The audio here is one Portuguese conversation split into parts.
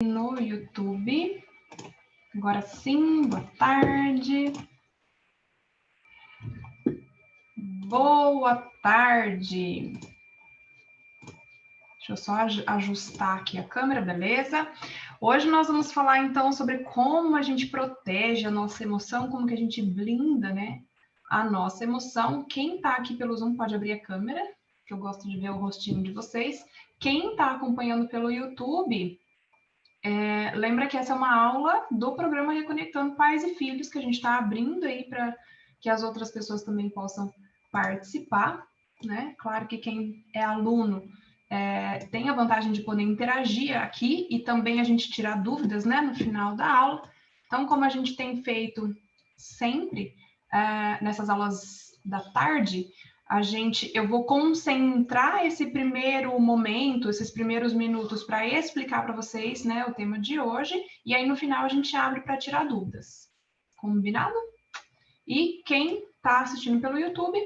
No YouTube. Agora sim, boa tarde. Boa tarde. Deixa eu só ajustar aqui a câmera, beleza? Hoje nós vamos falar então sobre como a gente protege a nossa emoção, como que a gente blinda, né, a nossa emoção. Quem tá aqui pelo Zoom pode abrir a câmera, que eu gosto de ver o rostinho de vocês. Quem tá acompanhando pelo YouTube, lembra que essa é uma aula do programa Reconectando Pais e Filhos, que a gente está abrindo aí para que as outras pessoas também possam participar, né? Claro que quem é aluno tem a vantagem de poder interagir aqui e também a gente tirar dúvidas, né, no final da aula. Então, como a gente tem feito sempre nessas aulas da tarde, eu vou concentrar esse primeiro momento, esses primeiros minutos para explicar para vocês, né, o tema de hoje, e aí no final a gente abre para tirar dúvidas. Combinado? E quem está assistindo pelo YouTube,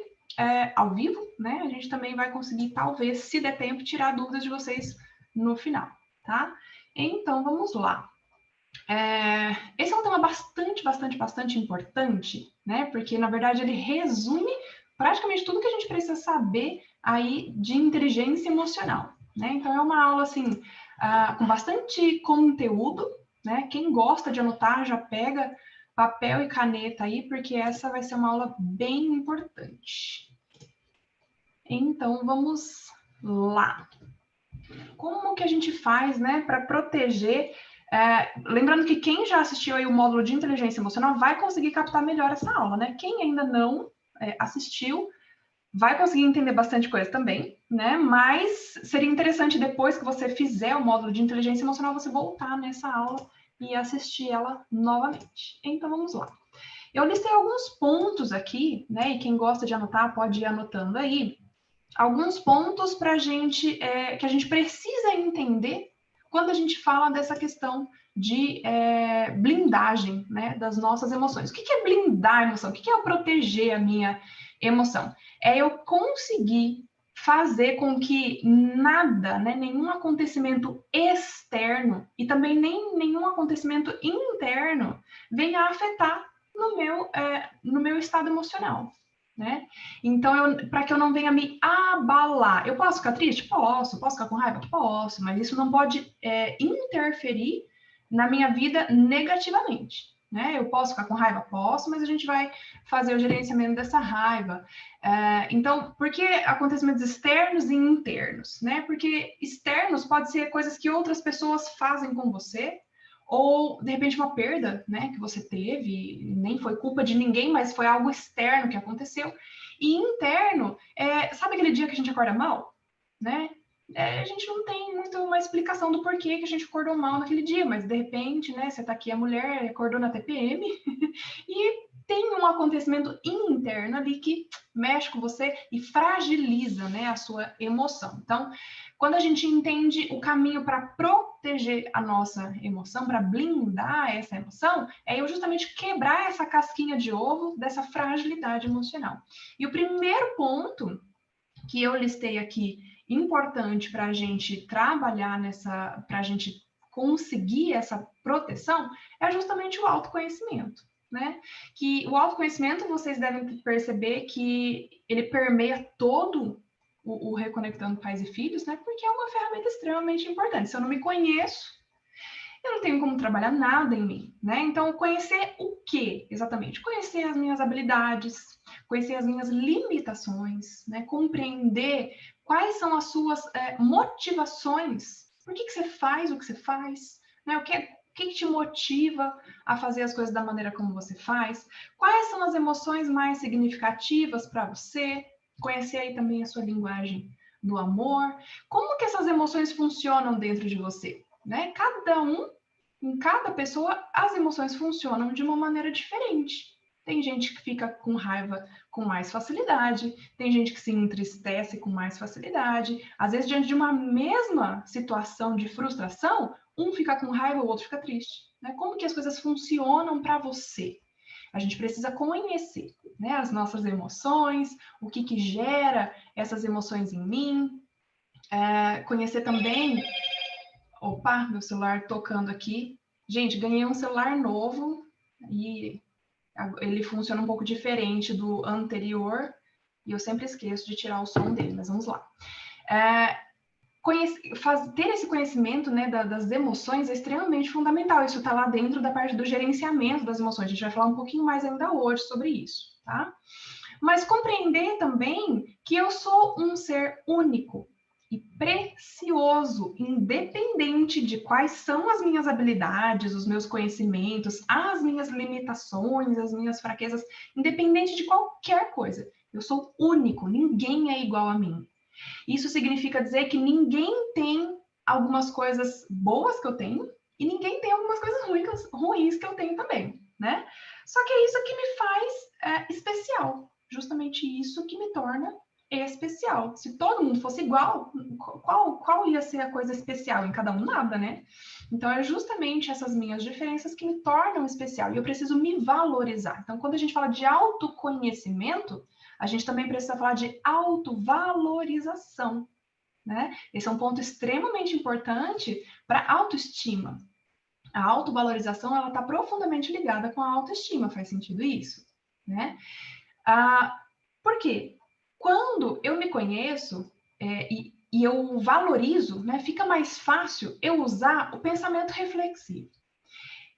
ao vivo, né, a gente também vai conseguir, talvez, se der tempo, tirar dúvidas de vocês no final, tá? Então, vamos lá. Esse é um tema bastante importante, né, porque, na verdade, ele resume praticamente tudo que a gente precisa saber aí de inteligência emocional, né? Então, é uma aula, assim, com bastante conteúdo, né? Quem gosta de anotar, já pega papel e caneta aí, porque essa vai ser uma aula bem importante. Então, vamos lá. Como que a gente faz, né, para proteger... lembrando que quem já assistiu aí o módulo de inteligência emocional vai conseguir captar melhor essa aula, né? Quem ainda não assistiu, vai conseguir entender bastante coisa também, né? Mas seria interessante, depois que você fizer o módulo de inteligência emocional, você voltar nessa aula e assistir ela novamente. Então, vamos lá. Eu listei alguns pontos aqui, né? E quem gosta de anotar, pode ir anotando aí. Alguns pontos para que a gente precisa entender quando a gente fala dessa questão de blindagem, né, das nossas emoções. O que é blindar a emoção? O que é eu proteger a minha emoção? É eu conseguir fazer com que nada, né, nenhum acontecimento externo e também nenhum acontecimento interno venha a afetar no meu estado emocional. Né? Então, para que eu não venha me abalar. Eu posso ficar triste? Posso. Posso ficar com raiva? Posso. Mas isso não pode interferir na minha vida negativamente. Né? Eu posso ficar com raiva? Posso, mas a gente vai fazer o gerenciamento dessa raiva. Então, por que acontecimentos externos e internos? Né? Porque externos pode ser coisas que outras pessoas fazem com você, ou, de repente, uma perda, né, que você teve, nem foi culpa de ninguém, mas foi algo externo que aconteceu. E interno, sabe aquele dia que a gente acorda mal? Né? A gente não tem muito uma explicação do porquê que a gente acordou mal naquele dia, mas, de repente, né, você tá aqui, a mulher acordou na TPM e tem um acontecimento interno ali que mexe com você e fragiliza, né, a sua emoção. Então, quando a gente entende o caminho para proteger a nossa emoção, para blindar essa emoção, é eu justamente quebrar essa casquinha de ovo dessa fragilidade emocional. E o primeiro ponto que eu listei aqui, importante para a gente trabalhar para a gente conseguir essa proteção, é justamente o autoconhecimento. Né? Que o autoconhecimento, vocês devem perceber que ele permeia todo o Reconectando Pais e Filhos, né? Porque é uma ferramenta extremamente importante. Se eu não me conheço, eu não tenho como trabalhar nada em mim, né? Então, conhecer o quê, exatamente? Conhecer as minhas habilidades, conhecer as minhas limitações, né? Compreender quais são as suas motivações. Por que você faz o que você faz? Né? O que te motiva a fazer as coisas da maneira como você faz? Quais são as emoções mais significativas para você? Conhecer aí também a sua linguagem do amor. Como que essas emoções funcionam dentro de você? Né? Em cada pessoa, as emoções funcionam de uma maneira diferente. Tem gente que fica com raiva com mais facilidade, tem gente que se entristece com mais facilidade. Às vezes, diante de uma mesma situação de frustração, um fica com raiva, o outro fica triste. Né? Como que as coisas funcionam para você? A gente precisa conhecer, né, as nossas emoções, o que gera essas emoções em mim, conhecer também Opa, meu celular tocando aqui. Gente, ganhei um celular novo e ele funciona um pouco diferente do anterior e eu sempre esqueço de tirar o som dele, mas vamos lá. Ter esse conhecimento, né, das emoções é extremamente fundamental. Isso está lá dentro da parte do gerenciamento das emoções. A gente vai falar um pouquinho mais ainda hoje sobre isso, tá? Mas compreender também que eu sou um ser único e precioso, independente de quais são as minhas habilidades, os meus conhecimentos, as minhas limitações, as minhas fraquezas, independente de qualquer coisa. Eu sou único, ninguém é igual a mim. Isso significa dizer que ninguém tem algumas coisas boas que eu tenho e ninguém tem algumas coisas ruins que eu tenho também, né? Só que é isso que me faz especial. Justamente isso que me torna especial. Se todo mundo fosse igual, qual ia ser a coisa especial em cada um? Nada, né? Então, é justamente essas minhas diferenças que me tornam especial. E eu preciso me valorizar. Então, quando a gente fala de autoconhecimento, a gente também precisa falar de autovalorização, né? Esse é um ponto extremamente importante para a autoestima. A autovalorização, ela está profundamente ligada com a autoestima, faz sentido isso, né? Por quê? Quando eu me conheço e eu valorizo, né, fica mais fácil eu usar o pensamento reflexivo.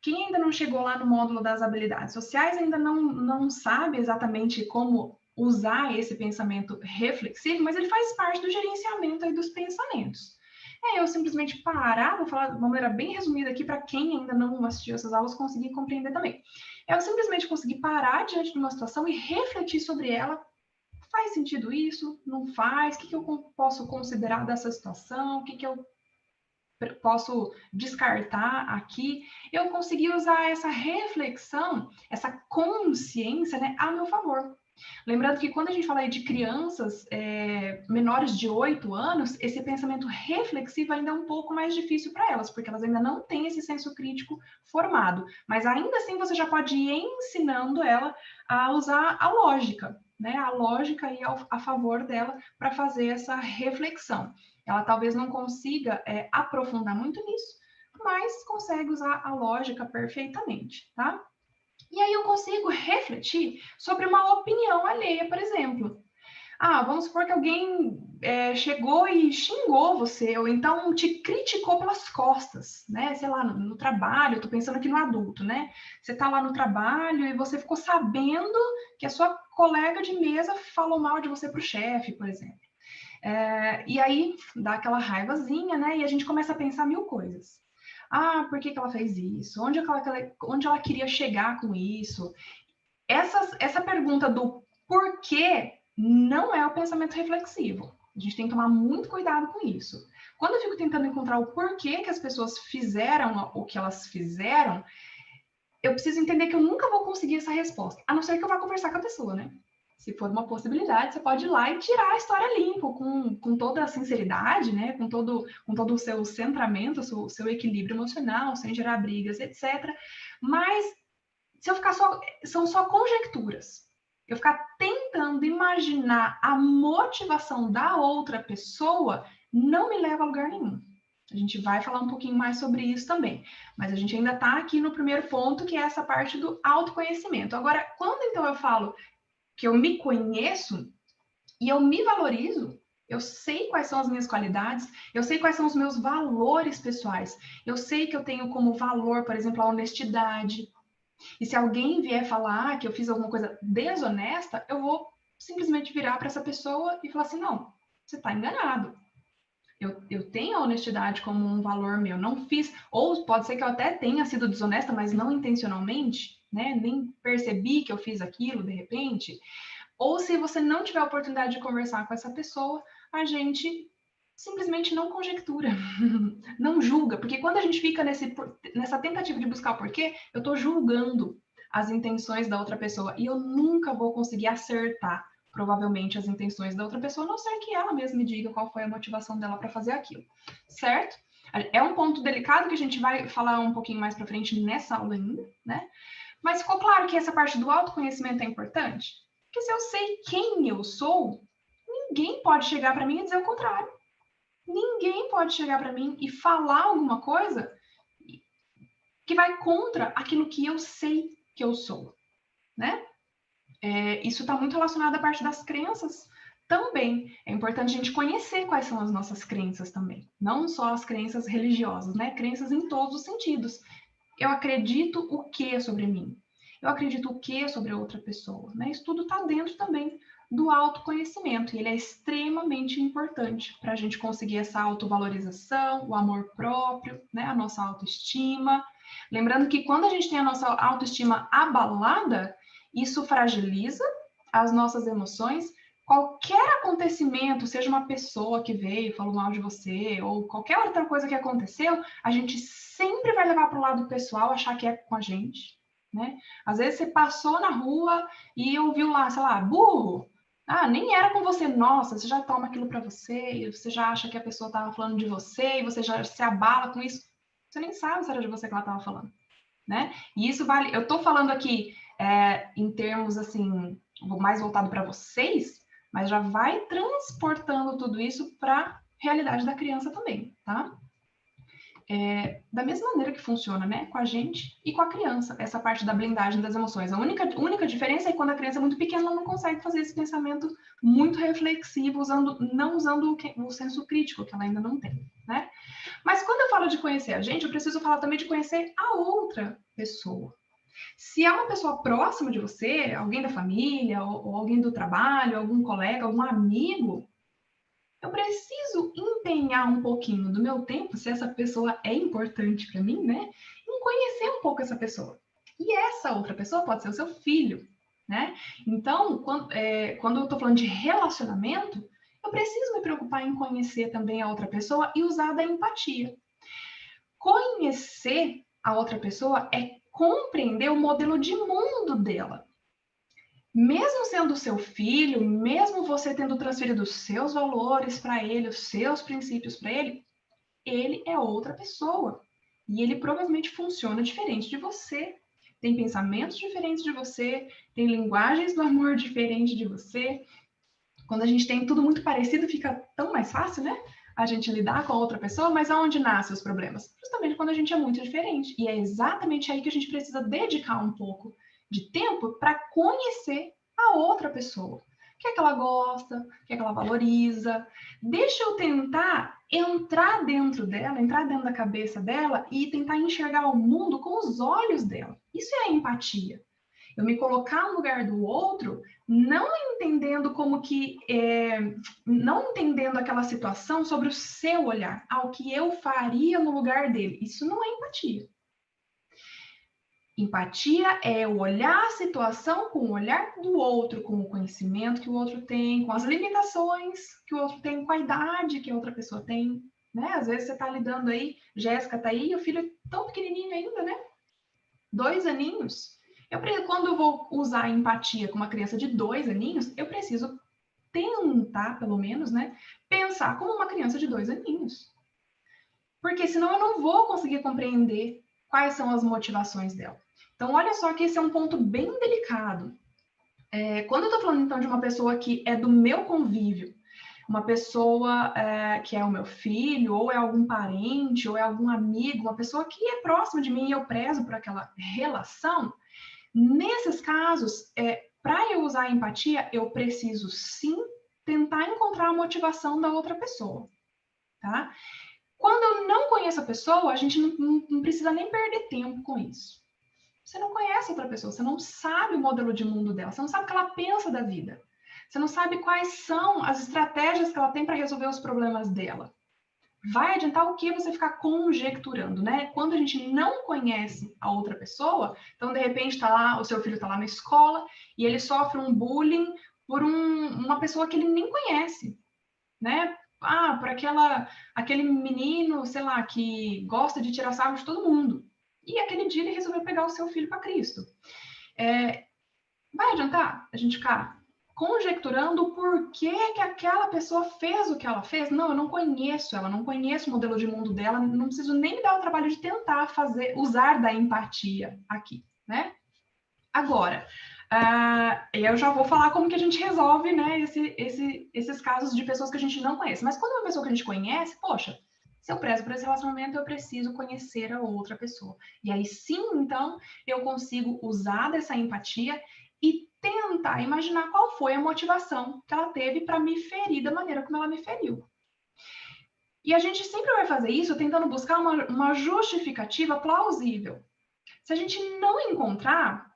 Quem ainda não chegou lá no módulo das habilidades sociais ainda não sabe exatamente como usar esse pensamento reflexivo, mas ele faz parte do gerenciamento aí dos pensamentos. É eu simplesmente parar, vou falar de uma maneira bem resumida aqui para quem ainda não assistiu essas aulas conseguir compreender também. É eu simplesmente conseguir parar diante de uma situação e refletir sobre ela. Faz sentido isso? Não faz? O que eu posso considerar dessa situação? O que eu posso descartar aqui? Eu consegui usar essa reflexão, essa consciência, né, a meu favor. Lembrando que quando a gente fala aí de crianças menores de 8 anos, esse pensamento reflexivo ainda é um pouco mais difícil para elas, porque elas ainda não têm esse senso crítico formado. Mas ainda assim você já pode ir ensinando ela a usar a lógica, né? A lógica aí a favor dela para fazer essa reflexão. Ela talvez não consiga aprofundar muito nisso, mas consegue usar a lógica perfeitamente, tá? E aí eu consigo refletir sobre uma opinião alheia, por exemplo. Vamos supor que alguém chegou e xingou você, ou então te criticou pelas costas, né? Sei lá, no trabalho, eu tô pensando aqui no adulto, né? Você tá lá no trabalho e você ficou sabendo que a sua colega de mesa falou mal de você pro chefe, por exemplo. E aí dá aquela raivazinha, né? E a gente começa a pensar mil coisas. Por que ela fez isso? Onde ela queria chegar com isso? Essa pergunta do porquê não é o pensamento reflexivo. A gente tem que tomar muito cuidado com isso. Quando eu fico tentando encontrar o porquê que as pessoas fizeram o que elas fizeram, eu preciso entender que eu nunca vou conseguir essa resposta, a não ser que eu vá conversar com a pessoa, né? Se for uma possibilidade, você pode ir lá e tirar a história limpo, com toda a sinceridade, né? Com todo o seu centramento, o seu equilíbrio emocional, sem gerar brigas, etc. Mas se eu ficar são só conjecturas. Eu ficar tentando imaginar a motivação da outra pessoa não me leva a lugar nenhum. A gente vai falar um pouquinho mais sobre isso também. Mas a gente ainda está aqui no primeiro ponto, que é essa parte do autoconhecimento. Agora, quando então eu falo que eu me conheço e eu me valorizo, eu sei quais são as minhas qualidades, eu sei quais são os meus valores pessoais. Eu sei que eu tenho como valor, por exemplo, a honestidade. E se alguém vier falar que eu fiz alguma coisa desonesta, eu vou simplesmente virar para essa pessoa e falar assim: não, você está enganado. Eu tenho a honestidade como um valor meu, não fiz, ou pode ser que eu até tenha sido desonesta, mas não intencionalmente, né? Nem percebi que eu fiz aquilo de repente. Ou se você não tiver a oportunidade de conversar com essa pessoa, a gente simplesmente não conjectura, não julga, porque quando a gente fica nessa tentativa de buscar o porquê, eu estou julgando as intenções da outra pessoa e eu nunca vou conseguir acertar, provavelmente, as intenções da outra pessoa, a não ser que ela mesma me diga qual foi a motivação dela para fazer aquilo, certo? É um ponto delicado que a gente vai falar um pouquinho mais para frente nessa aula ainda, né? Mas ficou claro que essa parte do autoconhecimento é importante? Porque se eu sei quem eu sou, ninguém pode chegar para mim e dizer o contrário. Ninguém pode chegar para mim e falar alguma coisa que vai contra aquilo que eu sei que eu sou, né? Isso está muito relacionado à parte das crenças também. É importante a gente conhecer quais são as nossas crenças também. Não só as crenças religiosas, né? Crenças em todos os sentidos. Eu acredito o que sobre mim? Eu acredito o que sobre outra pessoa? Né? Isso tudo está dentro também do autoconhecimento. E ele é extremamente importante para a gente conseguir essa autovalorização, o amor próprio, né? A nossa autoestima. Lembrando que quando a gente tem a nossa autoestima abalada, isso fragiliza as nossas emoções. Qualquer acontecimento, seja uma pessoa que veio, falou mal de você, ou qualquer outra coisa que aconteceu, a gente sempre vai levar para o lado pessoal, achar que é com a gente, né? Às vezes você passou na rua e ouviu lá, sei lá, burro. Ah, nem era com você. Nossa, você já toma aquilo para você, e você já acha que a pessoa estava falando de você, e você já se abala com isso. Você nem sabe se era de você que ela estava falando, né? E isso vale. Eu estou falando aqui em termos assim, mais voltado para vocês, mas já vai transportando tudo isso para a realidade da criança também, tá? Da mesma maneira que funciona, né, com a gente e com a criança, essa parte da blindagem das emoções. A única diferença é que quando a criança é muito pequena, ela não consegue fazer esse pensamento muito reflexivo, não usando o senso crítico, que ela ainda não tem, né? Mas quando eu falo de conhecer a gente, eu preciso falar também de conhecer a outra pessoa. Se é uma pessoa próxima de você, alguém da família, ou alguém do trabalho, algum colega, algum amigo, eu preciso empenhar um pouquinho do meu tempo, se essa pessoa é importante para mim, né? Em conhecer um pouco essa pessoa. E essa outra pessoa pode ser o seu filho, né? Então, quando eu estou falando de relacionamento, eu preciso me preocupar em conhecer também a outra pessoa e usar da empatia. Conhecer a outra pessoa é compreender o modelo de mundo dela. Mesmo sendo seu filho, mesmo você tendo transferido os seus valores para ele, os seus princípios para ele é outra pessoa. E ele provavelmente funciona diferente de você. Tem pensamentos diferentes de você, tem linguagens do amor diferente de você. Quando a gente tem tudo muito parecido, fica tão mais fácil, né? A gente lidar com a outra pessoa, mas aonde nascem os problemas? Justamente quando a gente é muito diferente. E é exatamente aí que a gente precisa dedicar um pouco de tempo para conhecer a outra pessoa. O que é que ela gosta? O que é que ela valoriza? Deixa eu tentar entrar dentro dela, entrar dentro da cabeça dela e tentar enxergar o mundo com os olhos dela. Isso é a empatia. Eu me colocar no lugar do outro, não entendendo não entendendo aquela situação sobre o seu olhar, ao que eu faria no lugar dele. Isso não é empatia. Empatia é olhar a situação com o olhar do outro, com o conhecimento que o outro tem, com as limitações que o outro tem, com a idade que a outra pessoa tem, né? Às vezes você está lidando aí, Jéssica está aí, e o filho é tão pequenininho ainda, né? 2 aninhos. Quando eu vou usar empatia com uma criança de 2 aninhos, eu preciso tentar, pelo menos, né, pensar como uma criança de 2 aninhos. Porque senão eu não vou conseguir compreender quais são as motivações dela. Então, olha só que esse é um ponto bem delicado. Quando eu estou falando, então, de uma pessoa que é do meu convívio, uma pessoa que é o meu filho, ou é algum parente, ou é algum amigo, uma pessoa que é próxima de mim e eu prezo por aquela relação, nesses casos, para eu usar a empatia, eu preciso sim tentar encontrar a motivação da outra pessoa, tá? Quando eu não conheço a pessoa, a gente não precisa nem perder tempo com isso. Você não conhece outra pessoa, você não sabe o modelo de mundo dela, você não sabe o que ela pensa da vida, você não sabe quais são as estratégias que ela tem para resolver os problemas dela. Vai adiantar o que você ficar conjecturando, né? Quando a gente não conhece a outra pessoa, então de repente tá lá, o seu filho está lá na escola e ele sofre um bullying por uma pessoa que ele nem conhece, né? Ah, por aquele menino, sei lá, que gosta de tirar sarro de todo mundo. E aquele dia ele resolveu pegar o seu filho para Cristo. Vai adiantar a gente ficar conjecturando o porquê que aquela pessoa fez o que ela fez? Não, eu não conheço ela, não conheço o modelo de mundo dela, não preciso nem me dar o trabalho de tentar usar da empatia aqui, né? Agora, eu já vou falar como que a gente resolve, né, esses casos de pessoas que a gente não conhece. Mas quando é uma pessoa que a gente conhece, poxa, se eu prezo por esse relacionamento, eu preciso conhecer a outra pessoa. E aí sim, então, eu consigo usar dessa empatia e tentar imaginar qual foi a motivação que ela teve para me ferir da maneira como ela me feriu. E a gente sempre vai fazer isso tentando buscar uma justificativa plausível. Se a gente não encontrar,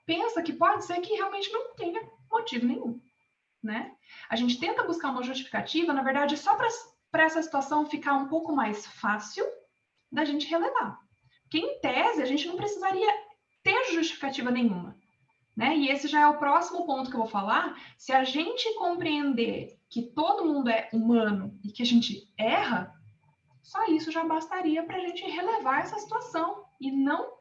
pensa que pode ser que realmente não tenha motivo nenhum, né? A gente tenta buscar uma justificativa, na verdade, só para essa situação ficar um pouco mais fácil da gente relevar. Porque, em tese, a gente não precisaria ter justificativa nenhuma, né? E esse já é o próximo ponto que eu vou falar. Se a gente compreender que todo mundo é humano e que a gente erra, só isso já bastaria para a gente relevar essa situação e não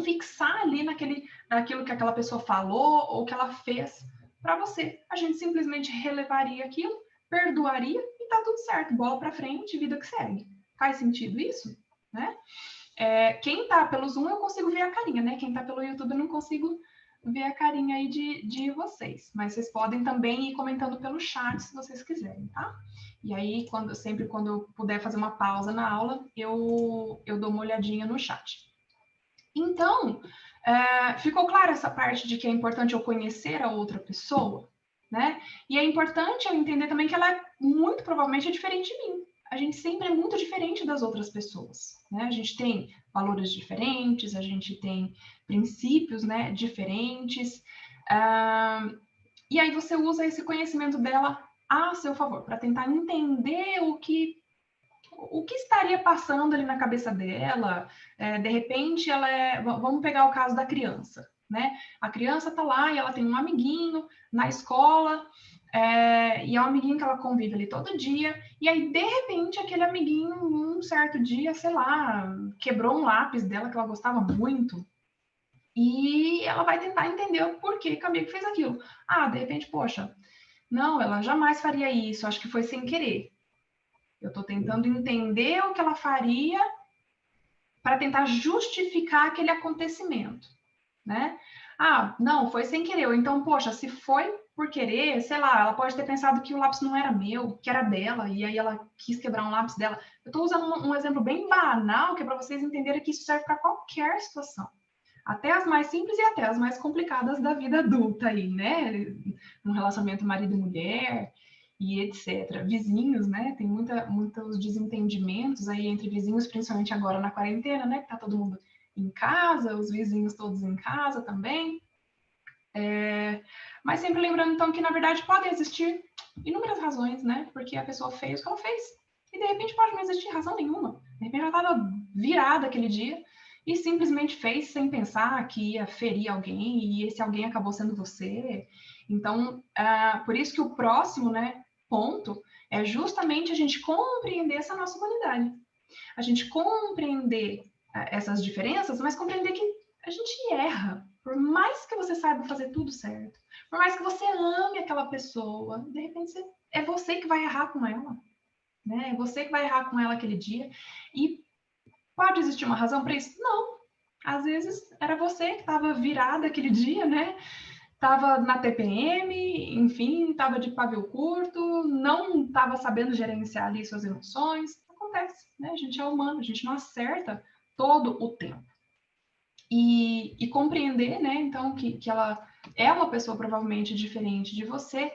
fixar ali naquilo que aquela pessoa falou ou que ela fez para você. A gente simplesmente relevaria aquilo, perdoaria e tá tudo certo. Bola para frente, vida que segue. Faz sentido isso? Né? Quem tá pelo Zoom eu consigo ver a carinha, né? Quem tá pelo YouTube eu não consigo ver a carinha aí de vocês. Mas vocês podem também ir comentando pelo chat se vocês quiserem, tá? E aí, sempre quando eu puder fazer uma pausa na aula, eu dou uma olhadinha no chat. Então, ficou clara essa parte de que é importante eu conhecer a outra pessoa, né? E é importante eu entender também que ela muito provavelmente é diferente de mim. A gente sempre é muito diferente das outras pessoas, né? A gente tem valores diferentes, a gente tem princípios, né, diferentes. E aí você usa esse conhecimento dela a seu favor, para tentar entender o que estaria passando ali na cabeça dela. De repente, vamos pegar o caso da criança, né? A criança tá lá e ela tem um amiguinho na escola, e é um amiguinho que ela convive ali todo dia, e aí, de repente, aquele amiguinho, um certo dia, sei lá, quebrou um lápis dela que ela gostava muito, e ela vai tentar entender o porquê que o amigo fez aquilo. De repente, poxa, não, ela jamais faria isso, acho que foi sem querer. Eu estou tentando entender o que ela faria para tentar justificar aquele acontecimento, né? Não, foi sem querer. Ou então, poxa, se foi por querer, sei lá, ela pode ter pensado que o lápis não era meu, que era dela, e aí ela quis quebrar um lápis dela. Eu estou usando um exemplo bem banal, que é para vocês entenderem que isso serve para qualquer situação. Até as mais simples e até as mais complicadas da vida adulta aí, né? Um relacionamento marido e mulher, e etc. Vizinhos, né? Tem muitos desentendimentos aí entre vizinhos, principalmente agora na quarentena, né? Que tá todo mundo em casa, os vizinhos todos em casa também. Mas sempre lembrando, então, que na verdade podem existir inúmeras razões, né? Porque a pessoa fez o que ela fez. E de repente pode não existir razão nenhuma. De repente ela estava virada aquele dia e simplesmente fez sem pensar que ia ferir alguém e esse alguém acabou sendo você. Então, por isso que o próximo, né, ponto é justamente a gente compreender essa nossa humanidade. A gente compreender essas diferenças, mas compreender que a gente erra. Por mais que você saiba fazer tudo certo, por mais que você ame aquela pessoa, de repente é você que vai errar com ela, né? É você que vai errar com ela aquele dia. E pode existir uma razão para isso? Não. Às vezes era você que estava virada aquele dia, né? Estava na TPM, enfim, estava de pavio curto, não estava sabendo gerenciar ali suas emoções. Acontece, né? A gente é humano, a gente não acerta todo o tempo. E compreender, né, então, que ela é uma pessoa provavelmente diferente de você.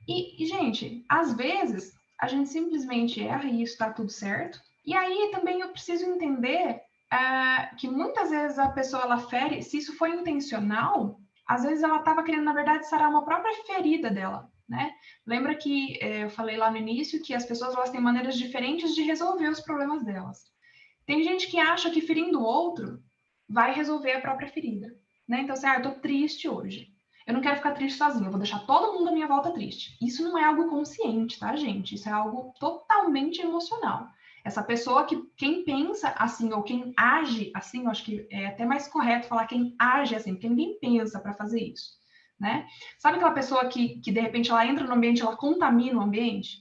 E, gente, às vezes a gente simplesmente erra e isso está tudo certo. E aí também eu preciso entender que muitas vezes a pessoa ela fere, se isso foi intencional, às vezes ela estava querendo, na verdade, sarar uma própria ferida dela, né? Lembra que eu falei lá no início que as pessoas elas têm maneiras diferentes de resolver os problemas delas. Tem gente que acha que ferindo o outro vai resolver a própria ferida, né? Então, assim, eu tô triste hoje. Eu não quero ficar triste sozinha, eu vou deixar todo mundo à minha volta triste. Isso não é algo consciente, tá, gente? Isso é algo totalmente emocional. Essa pessoa quem pensa assim, ou quem age assim, eu acho que é até mais correto falar quem age assim, porque ninguém pensa para fazer isso, né? Sabe aquela pessoa que de repente ela entra no ambiente, ela contamina o ambiente?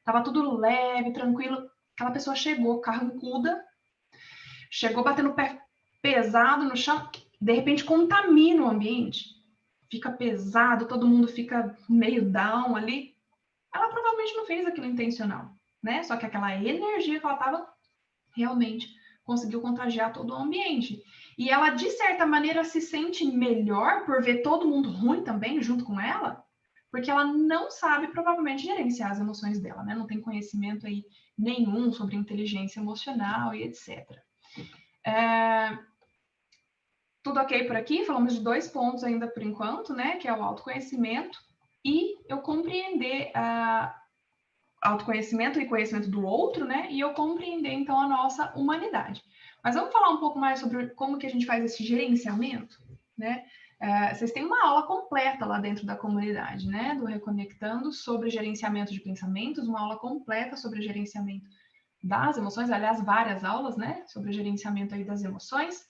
Tava tudo leve, tranquilo. Aquela pessoa chegou carrancuda, chegou batendo o pé pesado no chão de repente contamina o ambiente, fica pesado, todo mundo fica meio down ali, ela provavelmente não fez aquilo intencional, né? Só que aquela energia que ela estava realmente conseguiu contagiar todo o ambiente. E ela, de certa maneira, se sente melhor por ver todo mundo ruim também junto com ela, porque ela não sabe, provavelmente, gerenciar as emoções dela, né? Não tem conhecimento aí nenhum sobre inteligência emocional e etc. Tudo ok por aqui? Falamos de 2 pontos ainda por enquanto, né? Que é o autoconhecimento e eu compreender autoconhecimento e conhecimento do outro, né? E eu compreender, então, a nossa humanidade. Mas vamos falar um pouco mais sobre como que a gente faz esse gerenciamento, né? Vocês têm uma aula completa lá dentro da comunidade, né? Do Reconectando sobre gerenciamento de pensamentos, uma aula completa sobre gerenciamento das emoções, aliás, várias aulas, né? Sobre gerenciamento aí das emoções.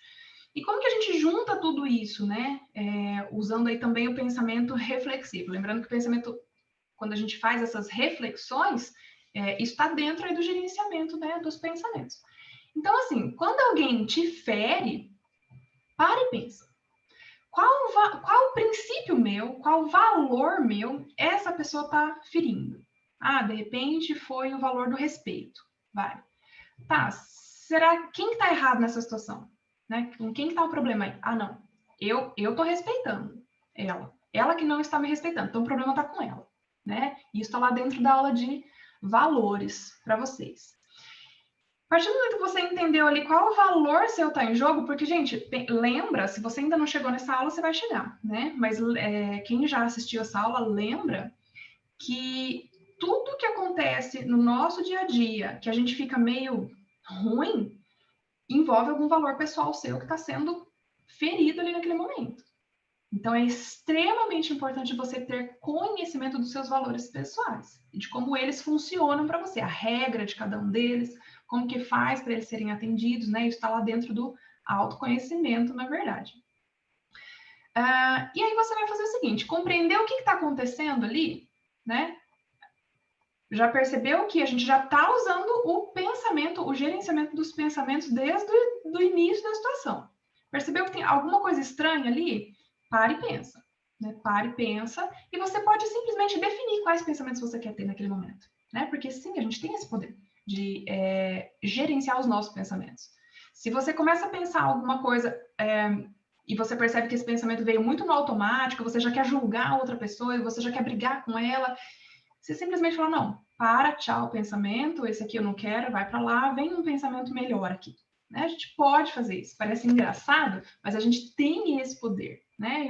E como que a gente junta tudo isso, né? Usando aí também o pensamento reflexivo. Lembrando que o pensamento, quando a gente faz essas reflexões, isso está dentro aí do gerenciamento, né, dos pensamentos. Então, assim, quando alguém te fere, para e pensa. Qual princípio meu, qual valor meu essa pessoa está ferindo? Ah, de repente foi o valor do respeito. Vai. Tá, será quem está errado nessa situação? Né? Com quem está o problema aí? Ah, não. Eu estou respeitando ela. Ela que não está me respeitando. Então o problema está com ela. Né? Isso está lá dentro da aula de valores para vocês. A partir do momento que você entendeu ali qual o valor seu está em jogo, porque, gente, lembra, se você ainda não chegou nessa aula, você vai chegar, né? Mas quem já assistiu essa aula, lembra que tudo que acontece no nosso dia a dia, que a gente fica meio ruim, envolve algum valor pessoal seu que está sendo ferido ali naquele momento. Então, é extremamente importante você ter conhecimento dos seus valores pessoais e de como eles funcionam para você, a regra de cada um deles, como que faz para eles serem atendidos, né? Isso está lá dentro do autoconhecimento, na verdade. E aí você vai fazer o seguinte, compreender o que está acontecendo ali, né? Já percebeu que a gente já está usando o pensamento, o gerenciamento dos pensamentos desde o início da situação. Percebeu que tem alguma coisa estranha ali? Pare e pensa. Né? Pare e pensa. E você pode simplesmente definir quais pensamentos você quer ter naquele momento. Né? Porque sim, a gente tem esse poder de gerenciar os nossos pensamentos. Se você começa a pensar alguma coisa e você percebe que esse pensamento veio muito no automático, você já quer julgar a outra pessoa, e você já quer brigar com ela, você simplesmente fala, não, para, tchau, pensamento, esse aqui eu não quero, vai para lá, vem um pensamento melhor aqui. Né? A gente pode fazer isso, parece engraçado, mas a gente tem esse poder. Né? E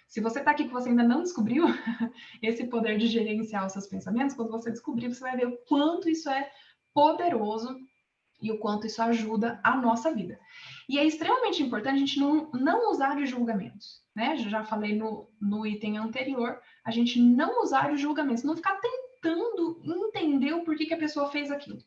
se você está aqui que você ainda não descobriu esse poder de gerenciar os seus pensamentos, quando você descobrir, você vai ver o quanto isso é poderoso e o quanto isso ajuda a nossa vida. E é extremamente importante a gente não usar de julgamentos. Né? Já falei no item anterior, a gente não usar de julgamentos, não ficar tentando entender o porquê que a pessoa fez aquilo.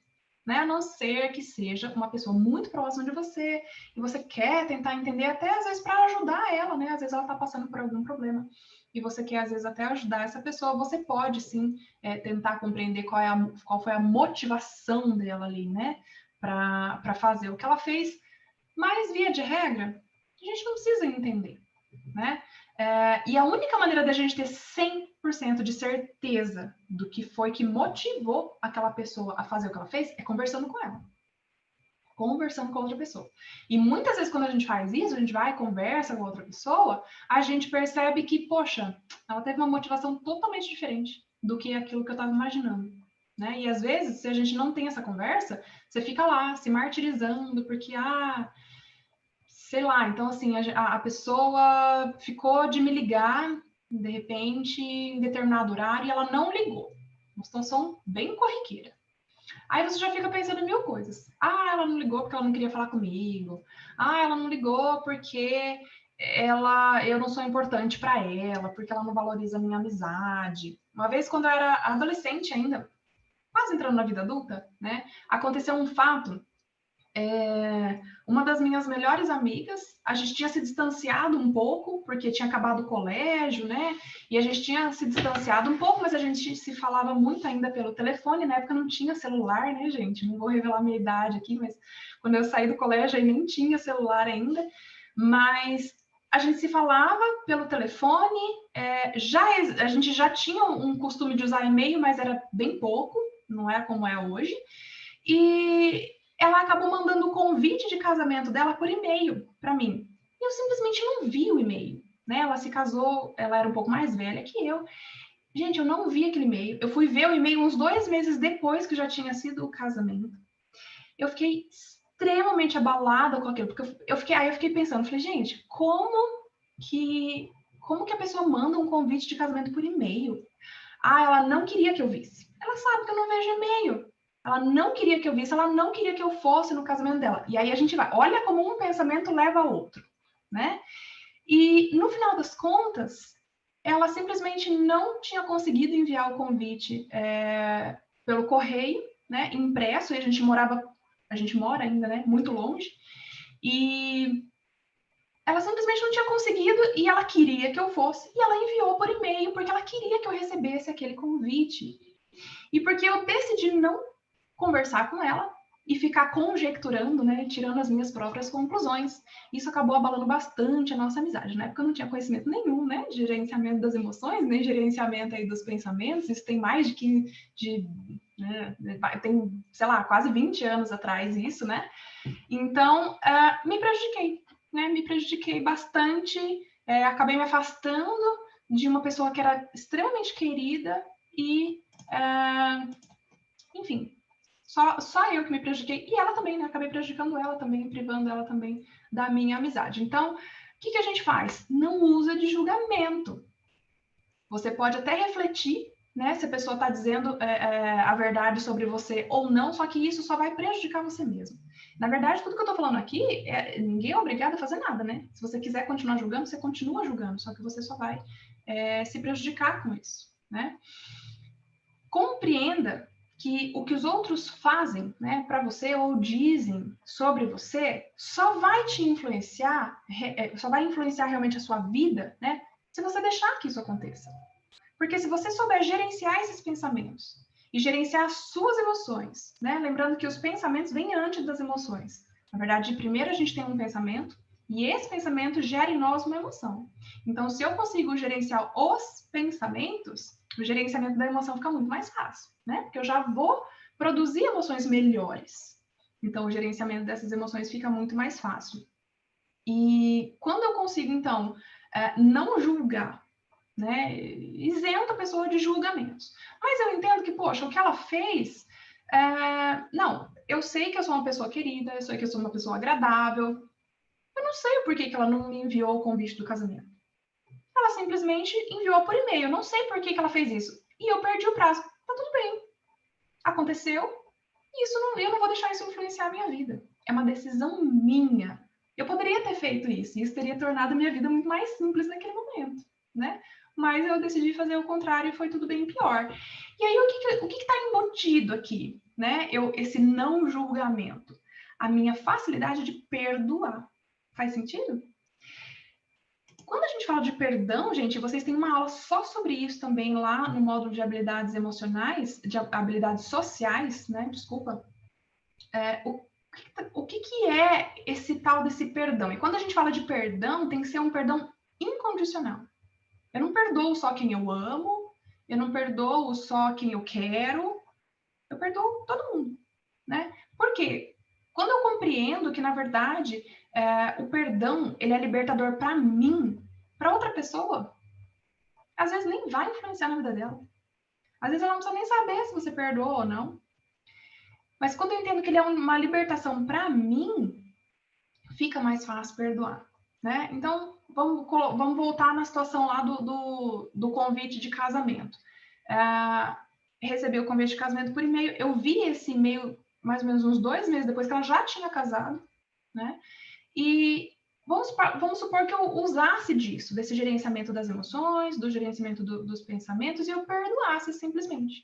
Né? A não ser que seja uma pessoa muito próxima de você e você quer tentar entender, até às vezes para ajudar ela, né? Às vezes ela está passando por algum problema e você quer às vezes até ajudar essa pessoa, você pode sim tentar compreender qual foi a motivação dela ali, né? Para fazer o que ela fez, mas via de regra, a gente não precisa entender, né? E a única maneira da gente ter 100% de certeza do que foi que motivou aquela pessoa a fazer o que ela fez é conversando com ela. Conversando com outra pessoa. E muitas vezes quando a gente faz isso, a gente vai e conversa com outra pessoa, a gente percebe que, poxa, ela teve uma motivação totalmente diferente do que aquilo que eu estava imaginando. Né? E às vezes, se a gente não tem essa conversa, você fica lá se martirizando, porque, sei lá, então assim, a pessoa ficou de me ligar, de repente, em determinado horário, e ela não ligou. Uma situação bem corriqueira. Aí você já fica pensando em mil coisas. Ah, ela não ligou porque ela não queria falar comigo. Ah, ela não ligou porque eu não sou importante para ela, porque ela não valoriza a minha amizade. Uma vez, quando eu era adolescente ainda, quase entrando na vida adulta, né, aconteceu um fato. Uma das minhas melhores amigas, a gente tinha se distanciado um pouco, porque tinha acabado o colégio, né? E a gente tinha se distanciado um pouco, mas a gente se falava muito ainda pelo telefone. Na época não tinha celular, né, gente? Não vou revelar a minha idade aqui, mas quando eu saí do colégio aí nem tinha celular ainda. mas a gente se falava pelo telefone, a gente já tinha um costume de usar e-mail, mas era bem pouco, não é como é hoje. E ela acabou mandando o convite de casamento dela por e-mail para mim. E eu simplesmente não vi o e-mail, né? Ela se casou, ela era um pouco mais velha que eu. Gente, eu não vi aquele e-mail. Eu fui ver o e-mail uns 2 meses depois que já tinha sido o casamento. Eu fiquei extremamente abalada com aquilo, porque aí eu fiquei pensando, falei, gente, como que a pessoa manda um convite de casamento por e-mail? Ah, ela não queria que eu visse. Ela sabe que eu não vejo e-mail. Ela não queria que eu visse, ela não queria que eu fosse no casamento dela. E aí a gente vai, olha como um pensamento leva ao outro, né? E no final das contas, ela simplesmente não tinha conseguido enviar o convite pelo correio, né, impresso, e a gente mora ainda, né, muito longe, e ela simplesmente não tinha conseguido e ela queria que eu fosse, e ela enviou por e-mail, porque ela queria que eu recebesse aquele convite. E porque eu decidi não conversar com ela e ficar conjecturando, né, tirando as minhas próprias conclusões. Isso acabou abalando bastante a nossa amizade. Na época eu não tinha conhecimento nenhum, né, de gerenciamento das emoções, nem gerenciamento aí dos pensamentos. Isso tem mais né, tem, sei lá, quase 20 anos atrás isso, né? Então, me prejudiquei, né? Me prejudiquei bastante, acabei me afastando de uma pessoa que era extremamente querida e, enfim, só eu que me prejudiquei. E ela também, né? Acabei prejudicando ela também, privando ela também da minha amizade. Então, o que a gente faz? Não usa de julgamento. Você pode até refletir, né? Se a pessoa está dizendo a verdade sobre você ou não, só que isso só vai prejudicar você mesmo. Na verdade, tudo que eu estou falando aqui, ninguém é obrigado a fazer nada, né? Se você quiser continuar julgando, você continua julgando, só que você só vai se prejudicar com isso, né? Compreenda que o que os outros fazem, né, para você ou dizem sobre você só vai te influenciar, só vai influenciar realmente a sua vida, né, se você deixar que isso aconteça. Porque se você souber gerenciar esses pensamentos e gerenciar as suas emoções, né, lembrando que os pensamentos vêm antes das emoções. Na verdade, primeiro a gente tem um pensamento e esse pensamento gera em nós uma emoção. Então, se eu consigo gerenciar os pensamentos, o gerenciamento da emoção fica muito mais fácil, né? Porque eu já vou produzir emoções melhores. Então, o gerenciamento dessas emoções fica muito mais fácil. E quando eu consigo, então, não julgar, né? Isenta a pessoa de julgamentos. Mas eu entendo que, poxa, o que ela fez. Não, eu sei que eu sou uma pessoa querida, eu sei que eu sou uma pessoa agradável. Eu não sei o porquê que ela não me enviou o convite do casamento. Ela simplesmente enviou por e-mail. Eu não sei por que ela fez isso. E eu perdi o prazo. Tá tudo bem. Aconteceu. E eu não vou deixar isso influenciar a minha vida. É uma decisão minha. Eu poderia ter feito isso. E isso teria tornado a minha vida muito mais simples naquele momento, né? Mas eu decidi fazer o contrário e foi tudo bem pior. E aí, o que está embutido aqui, né? Esse não julgamento. A minha facilidade de perdoar. Faz sentido? Quando a gente fala de perdão, gente, vocês têm uma aula só sobre isso também lá no módulo de habilidades emocionais, de habilidades sociais, né? Desculpa. O que é esse tal desse perdão? E quando a gente fala de perdão, tem que ser um perdão incondicional. Eu não perdoo só quem eu amo, eu não perdoo só quem eu quero, eu perdoo todo mundo, né? Por quê? Quando eu compreendo que, na verdade, o perdão ele é libertador para mim, para outra pessoa, às vezes nem vai influenciar na vida dela. Às vezes ela não precisa nem saber se você perdoou ou não. Mas quando eu entendo que ele é uma libertação para mim, fica mais fácil perdoar, né? Então, vamos voltar na situação lá do convite de casamento. Recebi o convite de casamento por e-mail. Eu vi esse e-mail mais ou menos uns 2 meses depois que ela já tinha casado, né? E vamos supor que eu usasse disso, desse gerenciamento das emoções, do gerenciamento dos pensamentos, e eu perdoasse simplesmente.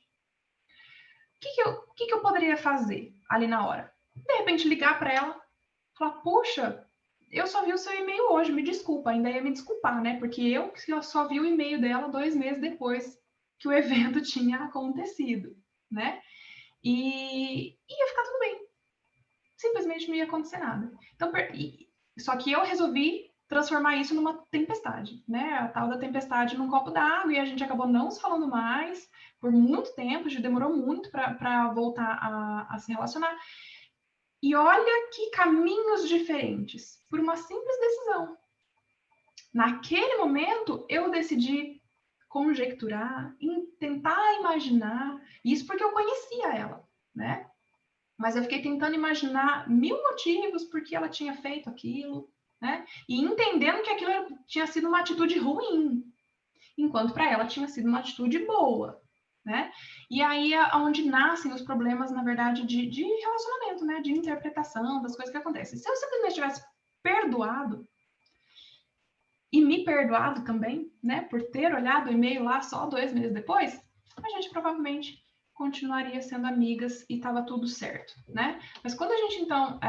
O que eu poderia fazer ali na hora? De repente, ligar para ela, falar, puxa, eu só vi o seu e-mail hoje, me desculpa, ainda ia me desculpar, né? Porque eu só vi o e-mail dela 2 meses depois que o evento tinha acontecido, né? E ia ficar tudo bem. Simplesmente não ia acontecer nada. Então, Só que eu resolvi transformar isso numa tempestade, né? A tal da tempestade num copo d'água, e a gente acabou não se falando mais por muito tempo, já demorou muito para voltar a se relacionar. E olha que caminhos diferentes, por uma simples decisão. Naquele momento, eu decidi conjecturar, tentar imaginar, isso porque eu conhecia ela, né? Mas eu fiquei tentando imaginar 1000 motivos por que ela tinha feito aquilo, né? E entendendo que aquilo tinha sido uma atitude ruim, enquanto para ela tinha sido uma atitude boa, né? E aí é onde nascem os problemas, na verdade, de relacionamento, né? De interpretação das coisas que acontecem. Se eu simplesmente tivesse perdoado e me perdoado também, né? Por ter olhado o e-mail lá só 2 meses depois, a gente provavelmente continuaria sendo amigas e estava tudo certo, né? Mas quando a gente, então,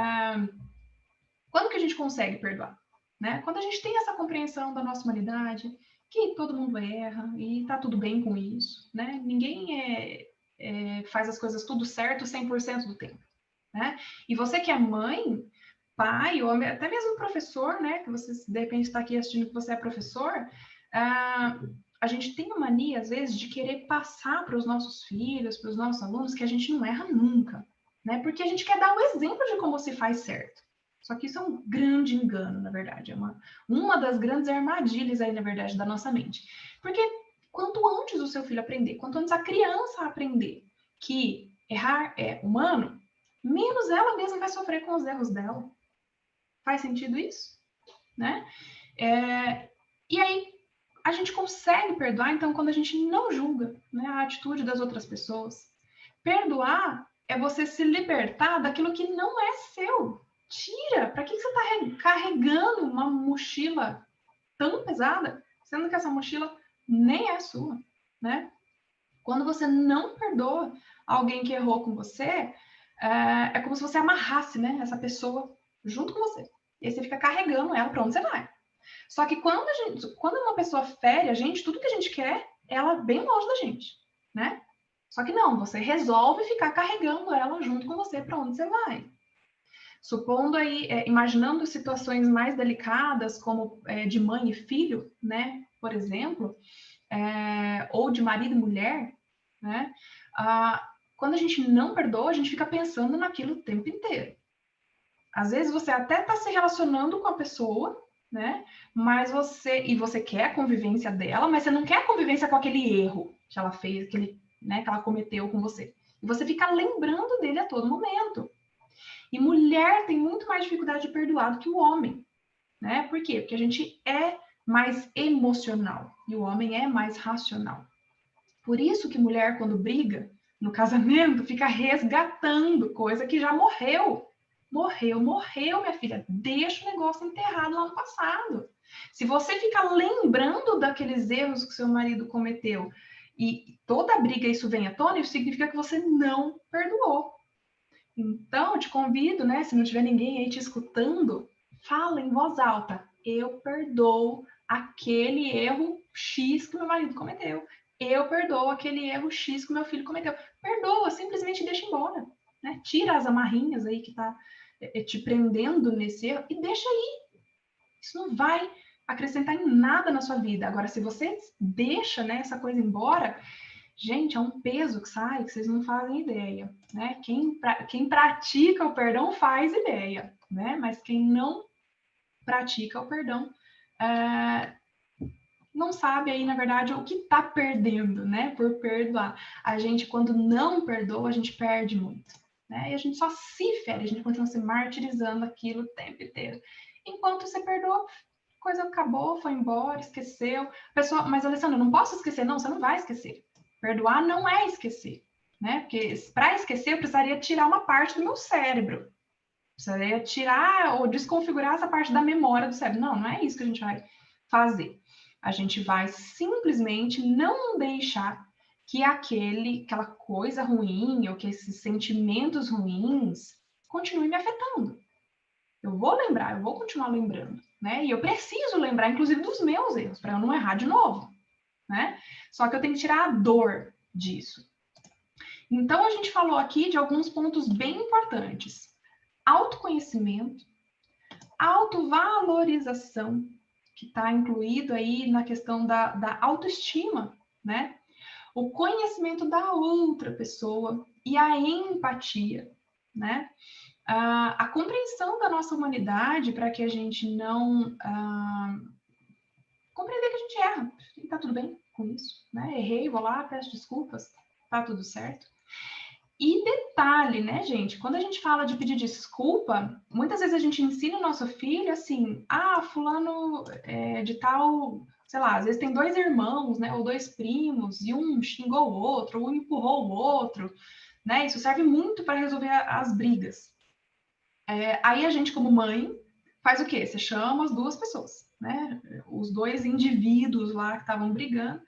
quando que a gente consegue perdoar? Né? Quando a gente tem essa compreensão da nossa humanidade, que todo mundo erra e tá tudo bem com isso, né? Ninguém faz as coisas tudo certo 100% do tempo, né? E você que é mãe, pai, ou até mesmo professor, né? Que você, de repente, está aqui assistindo que você é professor, a gente tem a mania, às vezes, de querer passar para os nossos filhos, para os nossos alunos, que a gente não erra nunca, né? Porque a gente quer dar um exemplo de como se faz certo. Só que isso é um grande engano, na verdade. É uma das grandes armadilhas aí, na verdade, da nossa mente. Porque quanto antes o seu filho aprender, quanto antes a criança aprender que errar é humano, menos ela mesma vai sofrer com os erros dela. Faz sentido isso? Né? E aí, a gente consegue perdoar, então, quando a gente não julga, né, a atitude das outras pessoas. Perdoar é você se libertar daquilo que não é seu. Tira! Para que você está carregando uma mochila tão pesada, sendo que essa mochila nem é sua, né? Quando você não perdoa alguém que errou com você, é como se você amarrasse, né, essa pessoa junto com você. E aí você fica carregando ela para onde você vai. Só que quando uma pessoa fere a gente, tudo que a gente quer é ela bem longe da gente, né? Só que não, você resolve ficar carregando ela junto com você para onde você vai. Supondo aí, imaginando situações mais delicadas, como de mãe e filho, né? Por exemplo, ou de marido e mulher, né? Quando a gente não perdoa, a gente fica pensando naquilo o tempo inteiro. Às vezes você até está se relacionando com a pessoa, né? Mas você quer a convivência dela, mas você não quer a convivência com aquele erro que ela fez, né, que ela cometeu com você. E você fica lembrando dele a todo momento. E mulher tem muito mais dificuldade de perdoar do que o homem, né? Por quê? Porque a gente é mais emocional e o homem é mais racional. Por isso que mulher, quando briga no casamento, fica resgatando coisa que já morreu. Morreu, minha filha. Deixa o negócio enterrado lá no passado. Se você fica lembrando daqueles erros que seu marido cometeu e toda briga isso vem à tona, isso significa que você não perdoou. Então, eu te convido, né? Se não tiver ninguém aí te escutando, fala em voz alta. Eu perdoo aquele erro X que meu marido cometeu. Eu perdoo aquele erro X que meu filho cometeu. Perdoa, simplesmente deixa embora. Né? Tira as amarrinhas aí que tá te prendendo nesse erro e deixa aí. Isso não vai acrescentar em nada na sua vida. Agora, se você deixa, né, essa coisa embora, gente, é um peso que sai que vocês não fazem ideia, né? Quem pratica o perdão faz ideia, né? Mas quem não pratica o perdão não sabe aí, na verdade, o que está perdendo, né? Por perdoar. A gente, quando não perdoa, a gente perde muito, né? E a gente só se fere, a gente continua se martirizando aquilo o tempo inteiro. Enquanto você perdoa, a coisa acabou, foi embora, esqueceu. Pessoa, mas Alessandra, não posso esquecer? Não, você não vai esquecer. Perdoar não é esquecer, né? Porque para esquecer eu precisaria tirar uma parte do meu cérebro. Precisaria tirar ou desconfigurar essa parte da memória do cérebro. Não, não é isso que a gente vai fazer. A gente vai simplesmente não deixar que aquela coisa ruim ou que esses sentimentos ruins continuem me afetando. Eu vou lembrar, eu vou continuar lembrando, né? E eu preciso lembrar, inclusive, dos meus erros, para eu não errar de novo, né? Só que eu tenho que tirar a dor disso. Então, a gente falou aqui de alguns pontos bem importantes. Autoconhecimento, autovalorização, que está incluído aí na questão da autoestima, né? O conhecimento da outra pessoa e a empatia, né? A compreensão da nossa humanidade para que a gente não compreender que a gente erra e tá tudo bem com isso, né? Errei, vou lá, peço desculpas, tá tudo certo. E detalhe, né, gente? Quando a gente fala de pedir desculpa, muitas vezes a gente ensina o nosso filho assim, fulano de tal, sei lá, às vezes tem 2 irmãos, né, ou 2 primos, e um xingou o outro, um empurrou o outro, né? Isso serve muito para resolver as brigas. Aí a gente, como mãe, faz o quê? Você chama as 2 pessoas, né? Os 2 indivíduos lá que estavam brigando,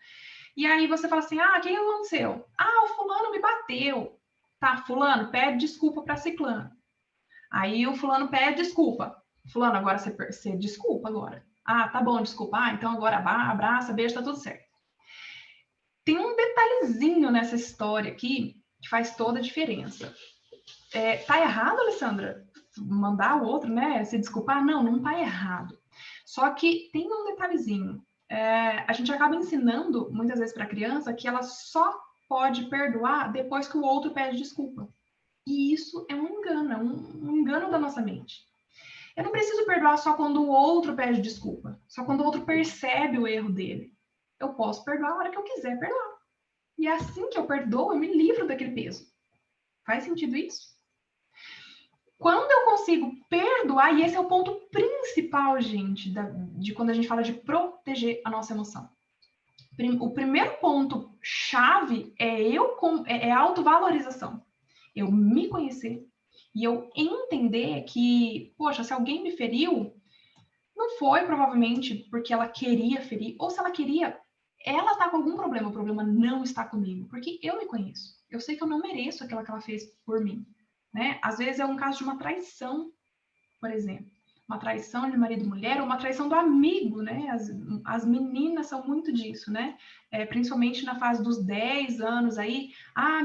e aí você fala assim, o que aconteceu? O fulano me bateu. Tá, fulano, pede desculpa para ciclano. Aí o fulano pede desculpa. Fulano, agora você desculpa agora. Tá bom, desculpa. Então agora abraça, beijo, tá tudo certo. Tem um detalhezinho nessa história aqui que faz toda a diferença. Tá errado, Alessandra? Mandar o outro, né, se desculpar? Não, não tá errado. Só que tem um detalhezinho. A gente acaba ensinando, muitas vezes, para a criança que ela só pode perdoar depois que o outro pede desculpa. E isso é um engano, um engano da nossa mente. Eu não preciso perdoar só quando o outro pede desculpa, só quando o outro percebe o erro dele. Eu posso perdoar a hora que eu quiser perdoar. E é assim que eu perdoo, eu me livro daquele peso. Faz sentido isso? Quando eu consigo perdoar, e esse é o ponto principal, gente, de quando a gente fala de proteger a nossa emoção. O primeiro ponto chave é a autovalorização. Eu me conhecer e eu entender que, poxa, se alguém me feriu, não foi provavelmente porque ela queria ferir, ou se ela queria, ela está com algum problema, o problema não está comigo, porque eu me conheço. Eu sei que eu não mereço aquilo que ela fez por mim, né? Às vezes é um caso de uma traição, por exemplo. Uma traição de marido e mulher, ou uma traição do amigo, né? As meninas são muito disso, né? Principalmente na fase dos 10 anos aí.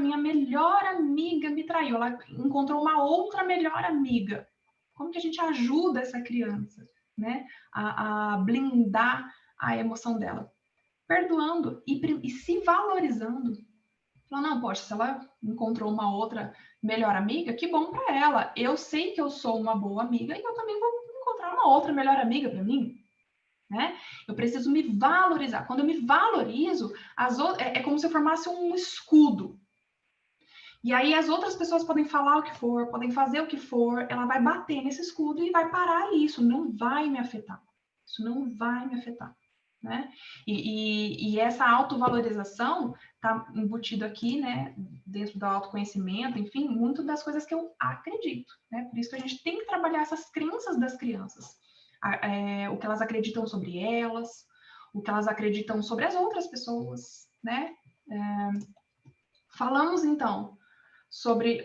Minha melhor amiga me traiu, ela encontrou uma outra melhor amiga. Como que a gente ajuda essa criança, né? A blindar a emoção dela? Perdoando e se valorizando. Não, poxa, se ela encontrou uma outra melhor amiga, que bom para ela. Eu sei que eu sou uma boa amiga e eu também vou encontrar uma outra melhor amiga para mim, né? Eu preciso me valorizar. Quando eu me valorizo, é como se eu formasse um escudo. E aí as outras pessoas podem falar o que for, podem fazer o que for, ela vai bater nesse escudo e vai parar isso, não vai me afetar. Isso não vai me afetar. Né? E essa autovalorização está embutido aqui, né, dentro do autoconhecimento, enfim, muito das coisas que eu acredito, né? Por isso que a gente tem que trabalhar essas crenças das crianças, o que elas acreditam sobre elas, o que elas acreditam sobre as outras pessoas, né? Falamos então sobre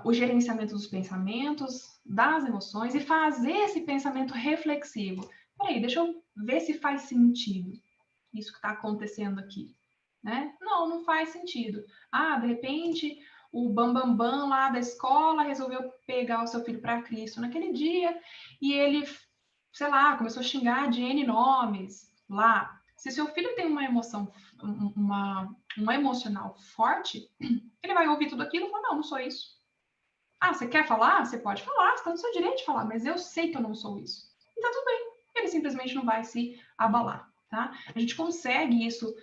o gerenciamento dos pensamentos, das emoções e fazer esse pensamento reflexivo. Peraí, deixa eu ver se faz sentido isso que está acontecendo aqui, né? Não faz sentido. De repente, o bambambam lá da escola resolveu pegar o seu filho para Cristo naquele dia e ele, sei lá, começou a xingar de N nomes lá. Se seu filho tem uma emoção, um emocional forte, ele vai ouvir tudo aquilo e falar, não sou isso. Você quer falar? Você pode falar, você está no seu direito de falar, mas eu sei que eu não sou isso. E tá tudo bem. Ele simplesmente não vai se abalar, tá? A gente consegue isso,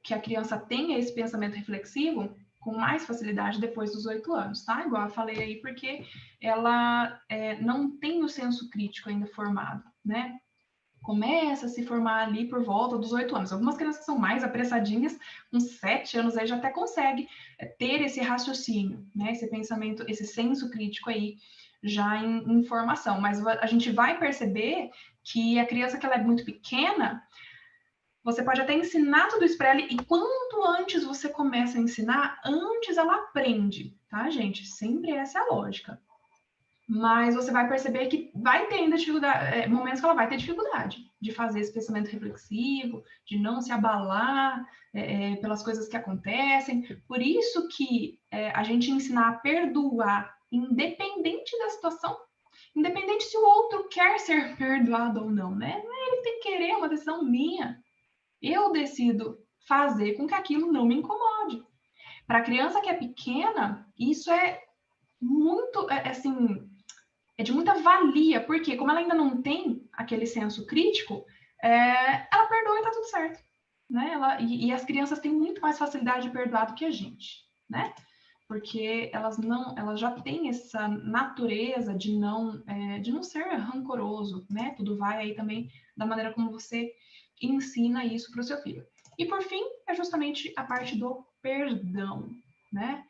que a criança tenha esse pensamento reflexivo com mais facilidade depois dos 8 anos, tá? Igual eu falei aí, porque ela não tem o senso crítico ainda formado, né? Começa a se formar ali por volta dos 8 anos. Algumas crianças que são mais apressadinhas, com 7 anos aí já até consegue ter esse raciocínio, né? Esse pensamento, esse senso crítico aí já em formação. Mas a gente vai perceber que a criança que ela é muito pequena, você pode até ensinar tudo isso para ela, e quanto antes você começa a ensinar, antes ela aprende, tá, gente? Sempre essa é a lógica. Mas você vai perceber que vai ter ainda dificuldade, momentos que ela vai ter dificuldade de fazer esse pensamento reflexivo, de não se abalar pelas coisas que acontecem. Por isso que a gente ensinar a perdoar, independente da situação, Independente se o outro quer ser perdoado ou não, né? Não é ele que tem que querer, é uma decisão minha. Eu decido fazer com que aquilo não me incomode. Para a criança que é pequena, isso é muito, assim, é de muita valia, porque como ela ainda não tem aquele senso crítico, ela perdoa e tá tudo certo, né? E as crianças têm muito mais facilidade de perdoar do que a gente, né? Porque elas já têm essa natureza de não ser rancoroso, né? Tudo vai aí também da maneira como você ensina isso para o seu filho. E por fim, é justamente a parte do perdão, né?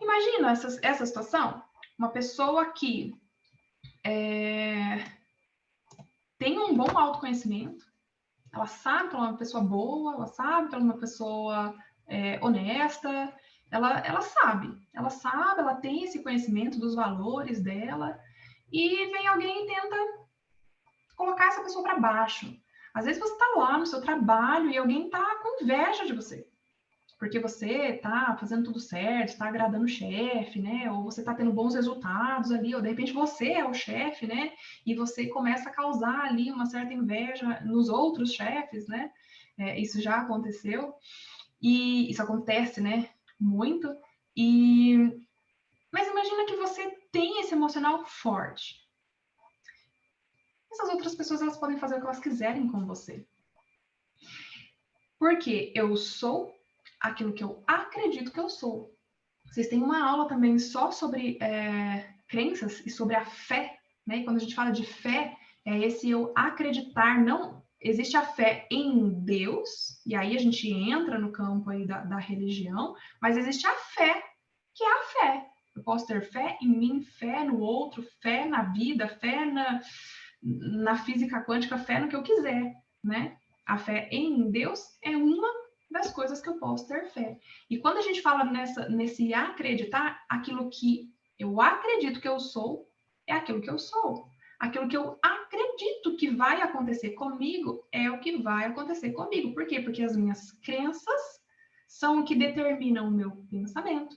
Imagina essa situação, uma pessoa que tem um bom autoconhecimento, ela sabe que ela é uma pessoa boa, ela sabe que ela é uma pessoa honesta, ela sabe, ela tem esse conhecimento dos valores dela, e vem alguém e tenta colocar essa pessoa para baixo. Às vezes você está lá no seu trabalho e alguém está com inveja de você, porque você está fazendo tudo certo, está agradando o chefe, né? Ou você está tendo bons resultados ali, ou de repente você é o chefe, né? E você começa a causar ali uma certa inveja nos outros chefes, né? Isso já aconteceu, e isso acontece, né? Muito. Mas imagina que você tem esse emocional forte. Essas outras pessoas, elas podem fazer o que elas quiserem com você. Porque eu sou aquilo que eu acredito que eu sou. Vocês têm uma aula também só sobre crenças e sobre a fé, né? E quando a gente fala de fé, é esse eu acreditar, não existe a fé em Deus, e aí a gente entra no campo aí da religião, mas existe a fé, que é a fé. Eu posso ter fé em mim, fé no outro, fé na vida, fé na física quântica, fé no que eu quiser, né? A fé em Deus é uma das coisas que eu posso ter fé. E quando a gente fala nesse acreditar, aquilo que eu acredito que eu sou, é aquilo que eu sou. Aquilo que eu acredito que vai acontecer comigo é o que vai acontecer comigo. Por quê? Porque as minhas crenças são o que determinam o meu pensamento.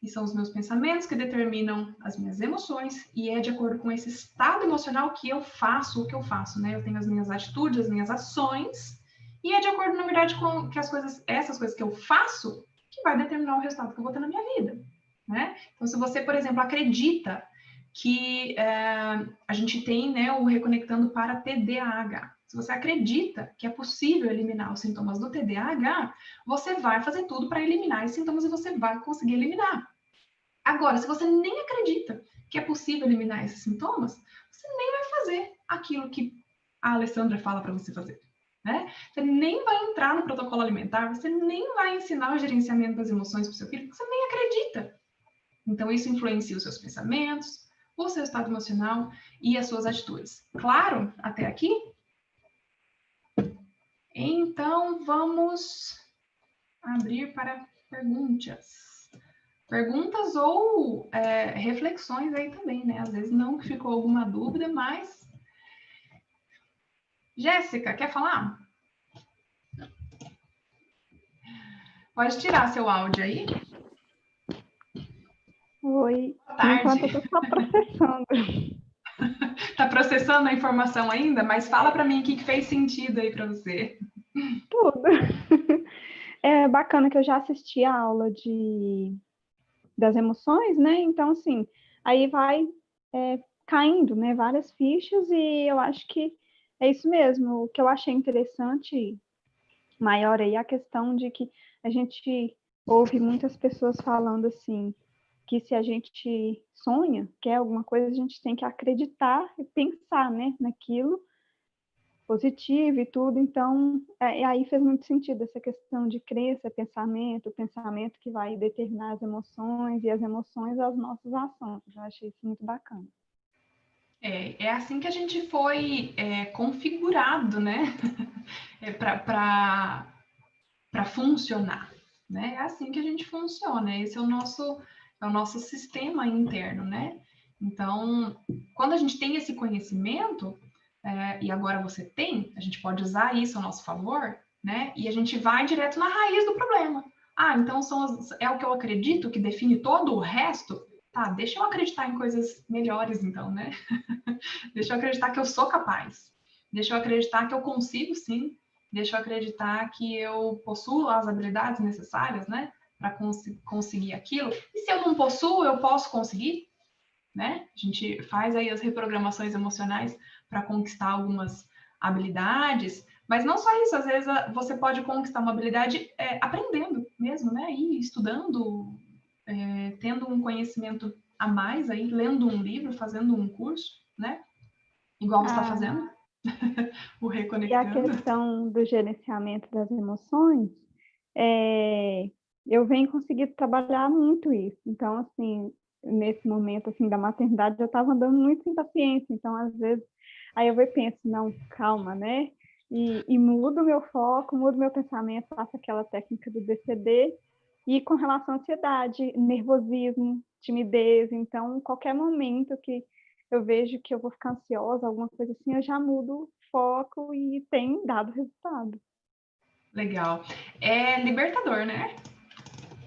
E são os meus pensamentos que determinam as minhas emoções, e é de acordo com esse estado emocional que eu faço o que eu faço, né? Eu tenho as minhas atitudes, as minhas ações, e é de acordo, na verdade, com que essas coisas que eu faço, que vai determinar o resultado que eu vou ter na minha vida, né? Então, se você, por exemplo, acredita que a gente tem, né, o Reconectando para TDAH. Se você acredita que é possível eliminar os sintomas do TDAH, você vai fazer tudo para eliminar esses sintomas e você vai conseguir eliminar. Agora, se você nem acredita que é possível eliminar esses sintomas, você nem vai fazer aquilo que a Alessandra fala para você fazer, né? Você nem vai entrar no protocolo alimentar, você nem vai ensinar o gerenciamento das emoções para o seu filho, porque você nem acredita. Então, isso influencia os seus pensamentos, o seu estado emocional e as suas atitudes. Claro, até aqui? Então, vamos abrir para perguntas. Perguntas ou reflexões aí também, né? Às vezes não ficou alguma dúvida, mas... Jéssica, quer falar? Pode tirar seu áudio aí. Oi. Boa tarde. Enquanto eu tô só processando. Tá processando a informação ainda? Mas fala para mim o que fez sentido aí para você. Tudo. É bacana que eu já assisti a aula das emoções, né? Então, assim, aí vai caindo, né? Várias fichas, e eu acho que é isso mesmo. O que eu achei interessante, maior aí, é a questão de que a gente ouve muitas pessoas falando assim, que se a gente sonha, quer alguma coisa, a gente tem que acreditar e pensar, né, naquilo positivo e tudo. Então, aí fez muito sentido essa questão de crença, pensamento, o pensamento que vai determinar as emoções, e as emoções as nossas ações. Eu achei isso muito bacana. É assim que a gente foi configurado, né? Para funcionar, né? É assim que a gente funciona. Esse é o nosso sistema interno, né? Então, quando a gente tem esse conhecimento, e agora você tem, a gente pode usar isso a nosso favor, né? E a gente vai direto na raiz do problema. Ah, então é o que eu acredito que define todo o resto? Tá, deixa eu acreditar em coisas melhores, então, né? Deixa eu acreditar que eu sou capaz. Deixa eu acreditar que eu consigo, sim. Deixa eu acreditar que eu possuo as habilidades necessárias, né? Para conseguir aquilo. E se eu não possuo, eu posso conseguir, né? A gente faz aí as reprogramações emocionais para conquistar algumas habilidades, mas não só isso, às vezes você pode conquistar uma habilidade aprendendo mesmo, né? E estudando, tendo um conhecimento a mais aí, lendo um livro, fazendo um curso, né? Igual você está Ah, fazendo, o e a Reconectando. questão do gerenciamento das emoções, eu venho conseguindo trabalhar muito isso. Então, assim, nesse momento assim da maternidade, eu estava andando muito sem paciência. Então, às vezes, aí eu vou e penso, não, calma, né? E mudo o meu foco, mudo o meu pensamento, faço aquela técnica do DCD. E com relação à ansiedade, nervosismo, timidez, então, qualquer momento que eu vejo que eu vou ficar ansiosa, alguma coisa assim, eu já mudo o foco e tem dado resultado. Legal. É libertador, né?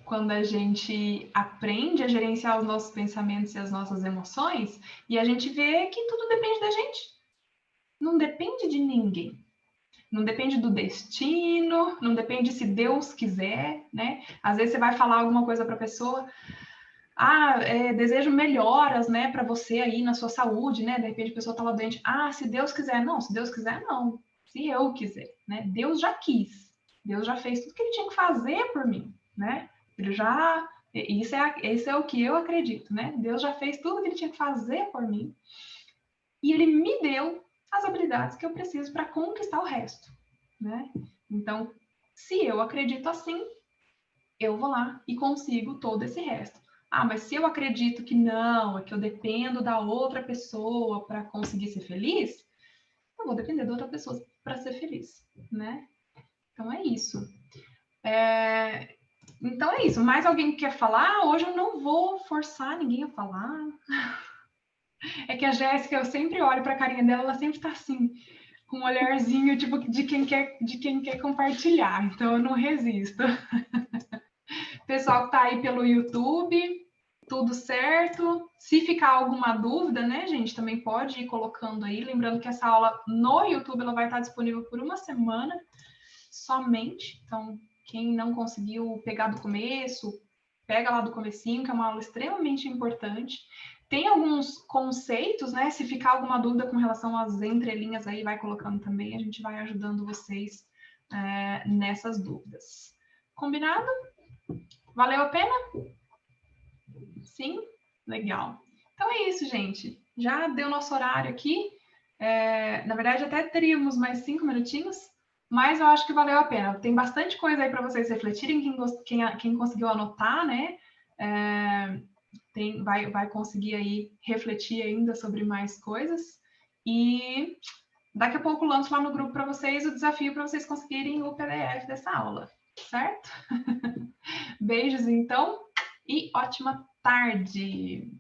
Quando a gente aprende a gerenciar os nossos pensamentos e as nossas emoções e a gente vê que tudo depende da gente. Não depende de ninguém. Não depende do destino, não depende se Deus quiser, né? Às vezes você vai falar alguma coisa para a pessoa, desejo melhoras, né, para você aí na sua saúde, né? De repente a pessoa estava doente. Ah, se Deus quiser, não. Se Deus quiser, não. Se eu quiser, né? Deus já quis. Deus já fez tudo que ele tinha que fazer por mim, né? Ele já. Isso é o que eu acredito, né? Deus já fez tudo que ele tinha que fazer por mim e ele me deu as habilidades que eu preciso para conquistar o resto, né? Então, se eu acredito assim, eu vou lá e consigo todo esse resto. Ah, mas se eu acredito que não, é que eu dependo da outra pessoa para conseguir ser feliz, eu vou depender da outra pessoa para ser feliz, né? Então é isso. Então é isso. Mais alguém que quer falar? Hoje eu não vou forçar ninguém a falar. É que a Jéssica, eu sempre olho para a carinha dela, ela sempre está assim, com um olharzinho tipo de quem quer compartilhar. Então eu não resisto. Pessoal que está aí pelo YouTube, tudo certo. Se ficar alguma dúvida, né, gente, também pode ir colocando aí. Lembrando que essa aula no YouTube ela vai estar disponível por uma semana somente. Então, quem não conseguiu pegar do começo, pega lá do comecinho, que é uma aula extremamente importante. Tem alguns conceitos, né? Se ficar alguma dúvida com relação às entrelinhas aí, vai colocando também. A gente vai ajudando vocês nessas dúvidas. Combinado? Valeu a pena? Sim? Legal. Então é isso, gente. Já deu nosso horário aqui. Na verdade, até teríamos mais 5 minutinhos, mas eu acho que valeu a pena. Tem bastante coisa aí para vocês refletirem. Quem conseguiu anotar, né? Vai conseguir aí refletir ainda sobre mais coisas. E daqui a pouco lanço lá no grupo para vocês o desafio para vocês conseguirem o PDF dessa aula, certo? Beijos, então, e ótima tarde!